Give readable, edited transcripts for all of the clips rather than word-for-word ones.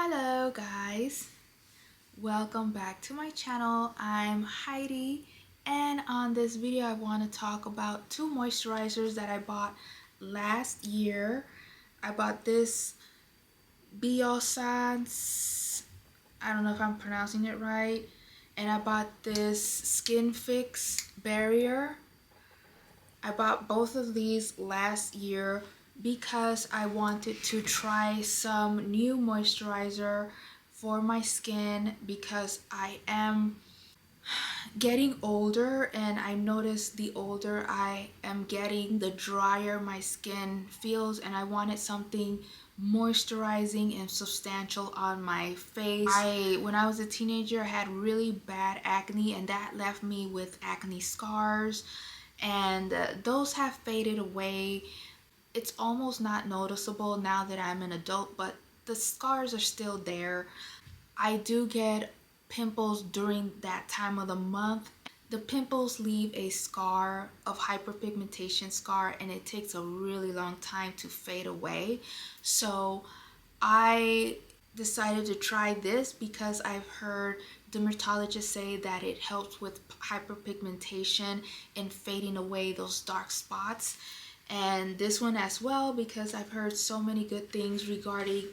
Hello guys, welcome back to my channel. I'm HaydeeK, and on this video I want to talk about two moisturizers that I bought last year. I bought this Biossance, I don't know if I'm pronouncing it right, and I bought this Skinfix barrier. I bought both of these last year because I wanted to try some new moisturizer for my skin because I am getting older, and I noticed the older I am getting, the drier my skin feels, and I wanted something moisturizing and substantial on my face. When I was a teenager, I had really bad acne, and that left me with acne scars, and those have faded away. It's almost not noticeable now that I'm an adult, but the scars are still there. I do get pimples during that time of the month. The pimples leave a scar of hyperpigmentation scar, and it takes a really long time to fade away. So I decided to try this because I've heard dermatologists say that it helps with hyperpigmentation and fading away those dark spots, and this one as well because I've heard so many good things regarding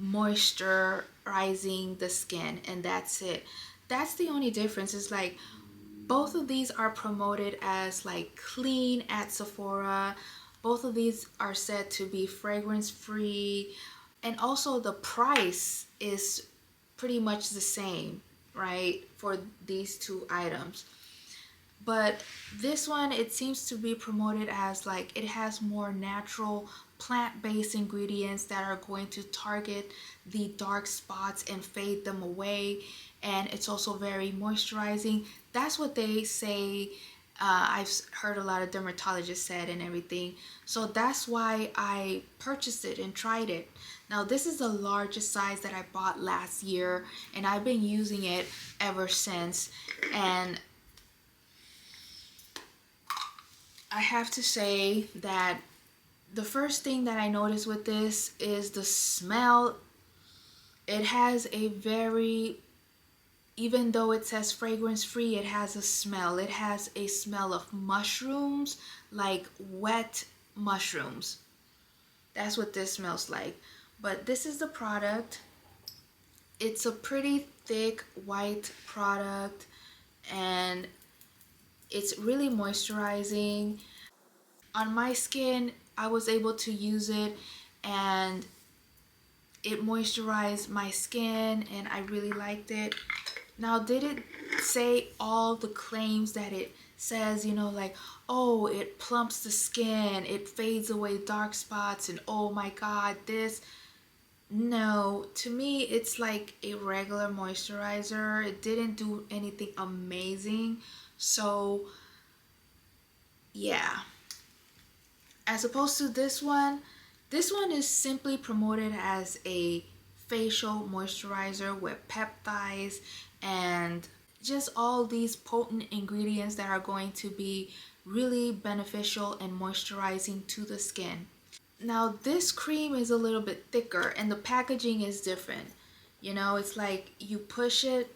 moisturizing the skin. And that's it. That's the only difference. Is like both of these are promoted as like clean at Sephora. Both of these are said to be fragrance free, and also the price is pretty much the same, right, for these two items. But this one, it seems to be promoted as like it has more natural plant-based ingredients that are going to target the dark spots and fade them away, and it's also very moisturizing. That's what they say. I've heard a lot of dermatologists said and everything, so that's why I purchased it and tried it. Now this is the largest size that I bought last year, and I've been using it ever since. And I have to say that the first thing that I noticed with this is the smell. It has a very, even though it says fragrance free, it has a smell. It has a smell of mushrooms, like wet mushrooms. That's what this smells like. But this is the product. It's a pretty thick white product, and it's really moisturizing. On my skin, I was able to use it, and it moisturized my skin, and I really liked it. Now, did it say all the claims that it says, you know, like, oh, it plumps the skin, it fades away dark spots, and oh my god, this? No, to me, it's like a regular moisturizer. It didn't do anything amazing. So, yeah. As opposed to this one is simply promoted as a facial moisturizer with peptides and just all these potent ingredients that are going to be really beneficial and moisturizing to the skin. Now this cream is a little bit thicker, and the packaging is different. You know, it's like you push it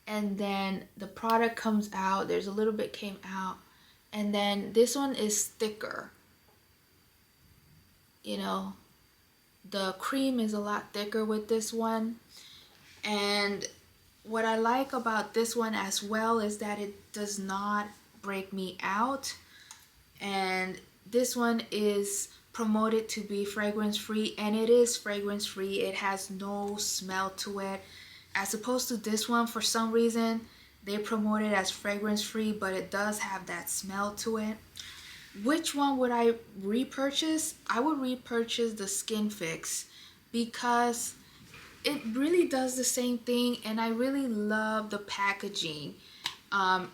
and then the product comes out. There's a little bit came out, and then this one is thicker. You know, the cream is a lot thicker with this one. And what I like about this one as well is that it does not break me out. And this one is promoted to be fragrance free, and it is fragrance free. It has no smell to it, as opposed to this one, for some reason they promote it as fragrance free, but it does have that smell to it. Which one would I repurchase? I would repurchase the Skinfix because it really does the same thing, and I really love the packaging.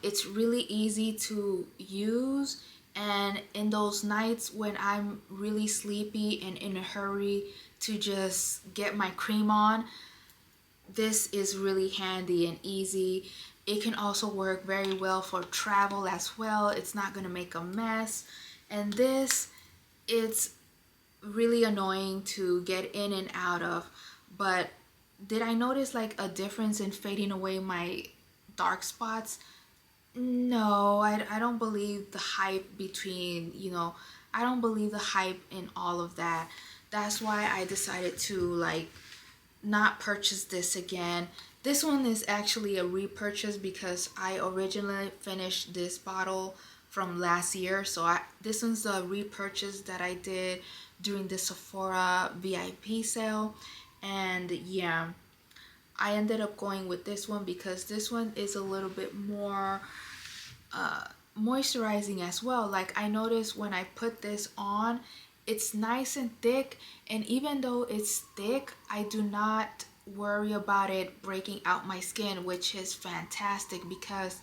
It's really easy to use, and in those nights when I'm really sleepy and in a hurry to just get my cream on, this is really handy and easy. It can also work very well for travel as well. It's not going to make a mess. And this, it's really annoying to get in and out of. But did I notice like a difference in fading away my dark spots? No, I don't believe the hype between, I don't believe the hype in all of that. That's why I decided to like not purchase this again. This one is actually a repurchase because I originally finished this bottle from last year. So this one's a repurchase that I did during the Sephora VIP sale. And yeah, I ended up going with this one because this one is a little bit more moisturizing as well. Like I noticed when I put this on, it's nice and thick, and even though it's thick, I do not worry about it breaking out my skin, which is fantastic because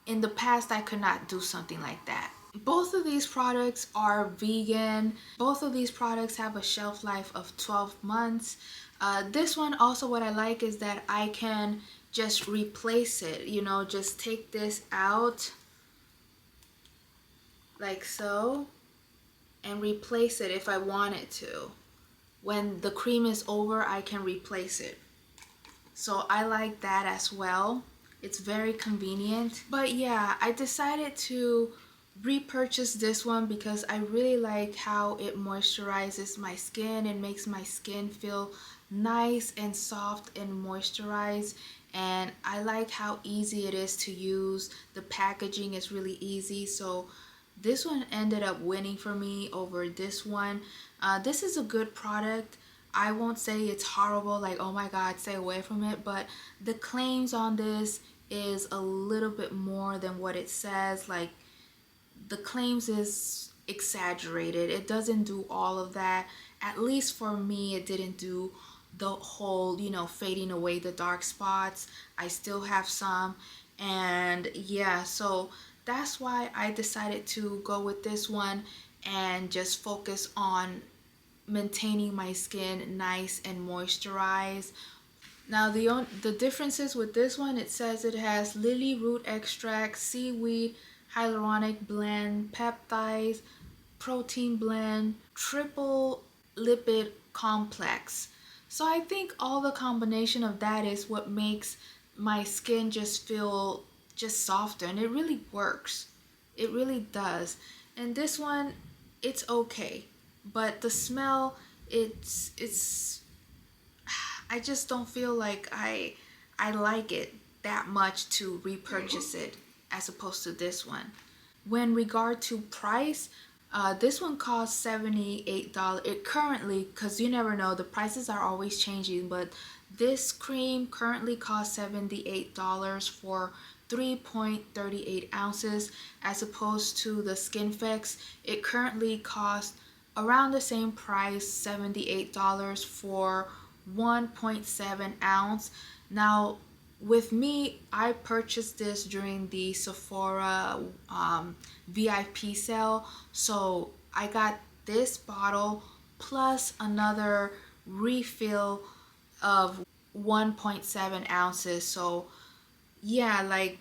in the past I could not do something like that. Both of these products are vegan. Both of these products have a shelf life of 12 months. This one also, what I like is that I can just replace it, just take this out like so and replace it if I wanted to. When the cream is over, I can replace it. So I like that as well. It's very convenient. But yeah, I decided to repurchase this one because I really like how it moisturizes my skin and makes my skin feel nice and soft and moisturized. And I like how easy it is to use. The packaging is really easy. So this one ended up winning for me over this one. This is a good product. I won't say it's horrible, like oh my god, stay away from it, but the claims on this is a little bit more than what it says. Like the claims is exaggerated. It doesn't do all of that. At least for me, it didn't do the whole, fading away the dark spots. I still have some. And yeah, so that's why I decided to go with this one and just focus on maintaining my skin nice and moisturized. Now the differences with this one, it says it has lily root extract, seaweed, hyaluronic blend, peptides, protein blend, triple lipid complex. So I think all the combination of that is what makes my skin just feel just softer, and it really works. It really does. And this one, it's okay, but the smell, it's I just don't feel like I like it that much to repurchase it as opposed to this one. When regard to price, this one costs $78. It currently, because you never know, the prices are always changing, but this cream currently costs $78 for 3.38 ounces, as opposed to the Skinfix. It currently costs around the same price, $78 for 1.7 ounce. Now with me, I purchased this during the Sephora VIP sale, so I got this bottle plus another refill of 1.7 ounces. So yeah, like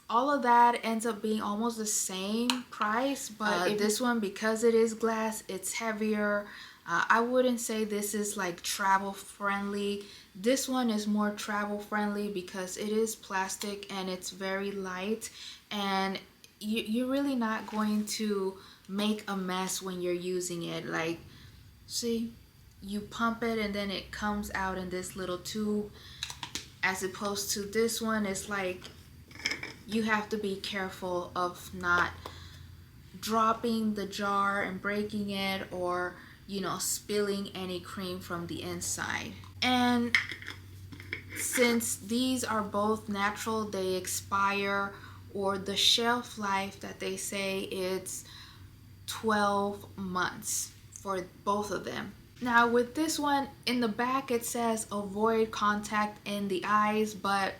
all of that ends up being almost the same price, but this one, because it is glass, it's heavier. I wouldn't say this is like travel friendly. This one is more travel friendly because it is plastic and it's very light, and you're really not going to make a mess when you're using it. Like, see, you pump it and then it comes out in this little tube, as opposed to this one, it's like you have to be careful of not dropping the jar and breaking it, or spilling any cream from the inside. And since these are both natural, they expire, or the shelf life that they say it's 12 months for both of them. Now with this one, in the back it says avoid contact in the eyes, but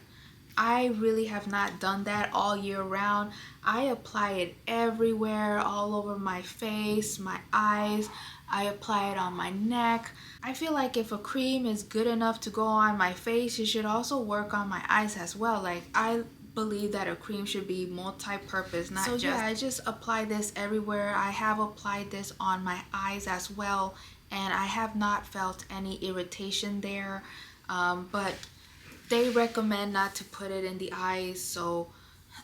I really have not done that all year round. I apply it everywhere, all over my face, my eyes. I apply it on my neck. I feel like if a cream is good enough to go on my face, it should also work on my eyes as well. Like, I believe that a cream should be multi-purpose, not So just... yeah, I just apply this everywhere. I have applied this on my eyes as well, and I have not felt any irritation there. But they recommend not to put it in the eyes, so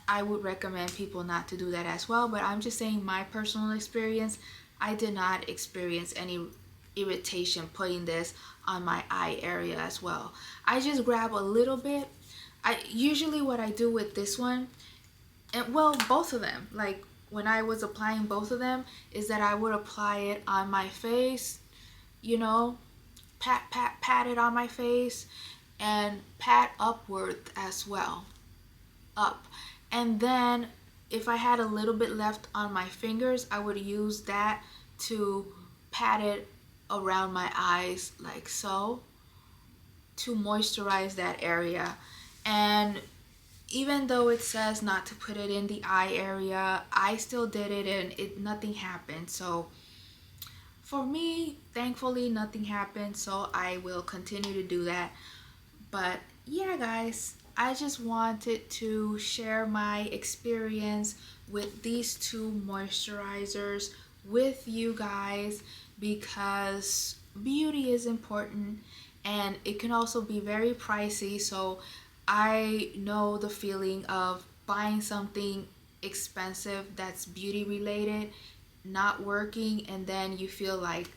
I would recommend people not to do that as well. But I'm just saying my personal experience, I did not experience any irritation putting this on my eye area as well. I just grab a little bit. I usually, what I do with this one, and well, both of them, like when I was applying both of them, is that I would apply it on my face, you know, pat it on my face, and pat upward as well, up. And then if I had a little bit left on my fingers, I would use that to pat it around my eyes like so, to moisturize that area. And even though it says not to put it in the eye area, I still did it, and nothing happened. So for me, thankfully, nothing happened, so I will continue to do that. But yeah, guys, I just wanted to share my experience with these two moisturizers with you guys, because beauty is important and it can also be very pricey. So I know the feeling of buying something expensive that's beauty related, not working, and then you feel like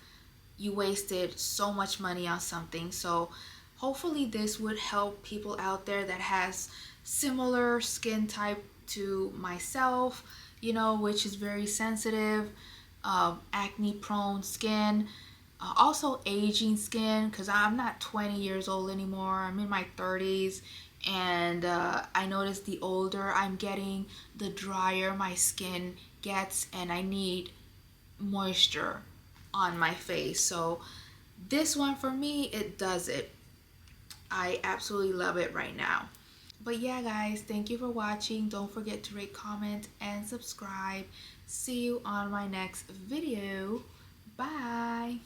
you wasted so much money on something. So hopefully this would help people out there that has similar skin type to myself, you know, which is very sensitive, acne prone skin, also aging skin, because I'm not 20 years old anymore. I'm in my 30s, and I noticed the older I'm getting, the drier my skin gets, and I need moisture on my face. So this one for me, it does it. I absolutely love it right now. But yeah, guys, thank you for watching. Don't forget to rate, comment, and subscribe. See you on my next video. Bye.